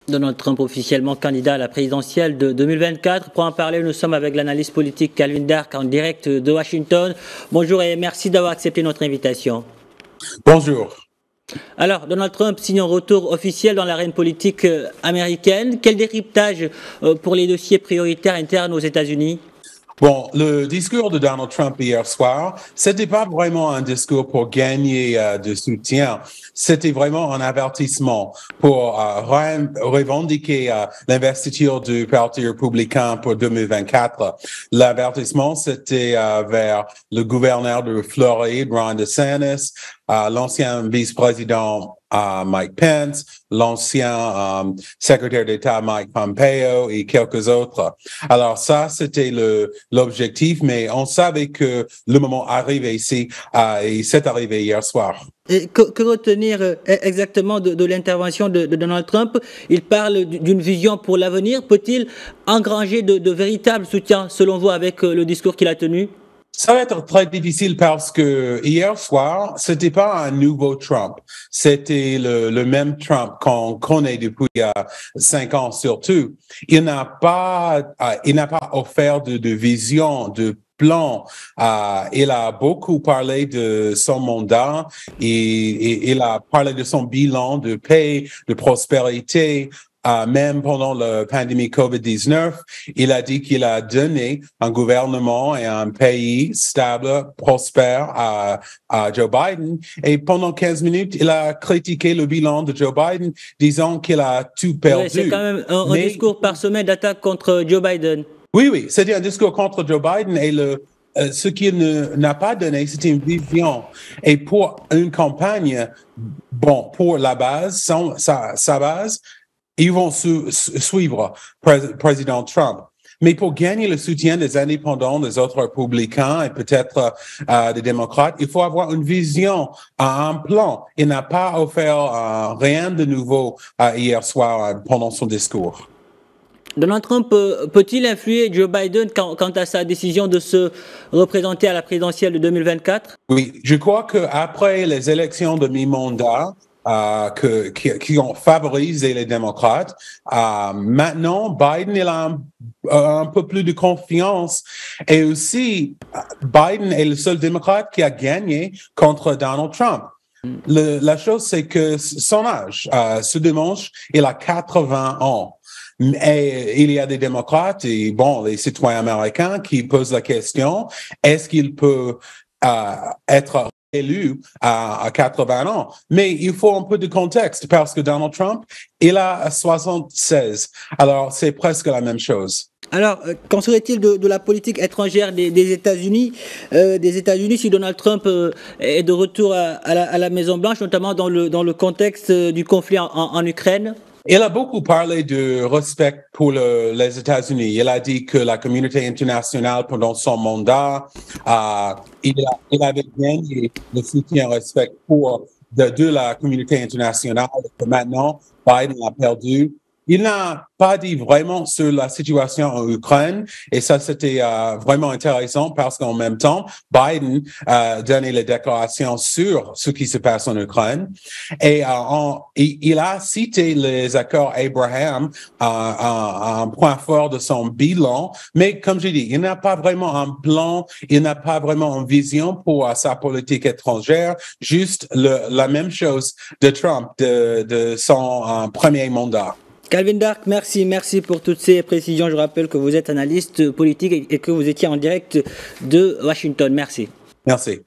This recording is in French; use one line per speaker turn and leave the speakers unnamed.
Donald Trump officiellement candidat à la présidentielle de 2024. Pour en parler, nous sommes avec l'analyste politique Calvin Dark en direct de Washington. Bonjour et merci d'avoir accepté notre invitation.
Bonjour.
Alors, Donald Trump signe un retour officiel dans l'arène politique américaine. Quel décryptage pour les dossiers prioritaires internes aux États-Unis?
Bon, le discours de Donald Trump hier soir, c'était pas vraiment un discours pour gagner de soutien. C'était vraiment un avertissement pour revendiquer l'investiture du Parti républicain pour 2024. L'avertissement, c'était vers le gouverneur de Floride, Ron DeSantis, l'ancien vice-président Mike Pence, l'ancien secrétaire d'État Mike Pompeo et quelques autres. Alors ça, c'était l'objectif, mais on savait que le moment arrivait ici et c'est arrivé hier soir.
Et que retenir exactement de l'intervention de Donald Trump? Il parle d'une vision pour l'avenir. Peut-il engranger de véritables soutiens, selon vous, avec le discours qu'il a tenu?
Ça va être très difficile parce que hier soir, c'était pas un nouveau Trump. C'était le même Trump qu'on connaît depuis 5 ans surtout. Il n'a pas offert de vision, de plan. Il a beaucoup parlé de son mandat et il a parlé de son bilan de paix, de prospérité. Même pendant la pandémie COVID-19, il a dit qu'il a donné un gouvernement et un pays stable, prospère à Joe Biden. Et pendant 15 minutes, il a critiqué le bilan de Joe Biden, disant qu'il a tout perdu.
Oui, c'est quand même un discours parsemé d'attaques contre Joe Biden.
Oui, c'était un discours contre Joe Biden et ce qu'il n'a pas donné, c'était une vision. Et pour une campagne, bon, pour la base, sa base, ils vont suivre président Trump. Mais pour gagner le soutien des indépendants, des autres républicains et peut-être des démocrates, il faut avoir une vision, un plan. Il n'a pas offert rien de nouveau hier soir pendant son discours.
Donald Trump peut-il influer Joe Biden quant à sa décision de se représenter à la présidentielle de 2024?
Oui, je crois qu'après les élections de mi-mandat, qui ont favorisé les démocrates. Maintenant, Biden il a un peu plus de confiance et aussi Biden est le seul démocrate qui a gagné contre Donald Trump. La chose, c'est que son âge, ce dimanche, il a 80 ans. Et il y a des démocrates et bon, les citoyens américains qui posent la question, est-ce qu'il peut être élu à 80 ans. Mais il faut un peu de contexte parce que Donald Trump, il a 76. Alors, c'est presque la même chose.
Alors, qu'en serait-il de la politique étrangère des États-Unis si Donald Trump est de retour à la Maison-Blanche, notamment dans le contexte du conflit en Ukraine?
Il a beaucoup parlé de respect pour les États-Unis. Il a dit que la communauté internationale, pendant son mandat, il avait gagné le soutien et respect de la communauté internationale. Que maintenant, Biden a perdu. Il n'a pas dit vraiment sur la situation en Ukraine et ça c'était vraiment intéressant parce qu'en même temps Biden donnait les déclarations sur ce qui se passe en Ukraine et il a cité les accords Abraham, un point fort de son bilan, mais comme j'ai dit, il n'a pas vraiment un plan, il n'a pas vraiment une vision pour sa politique étrangère, juste la même chose de Trump, de son premier mandat.
Calvin Dark, merci pour toutes ces précisions. Je rappelle que vous êtes analyste politique et que vous étiez en direct de Washington. Merci.
Merci.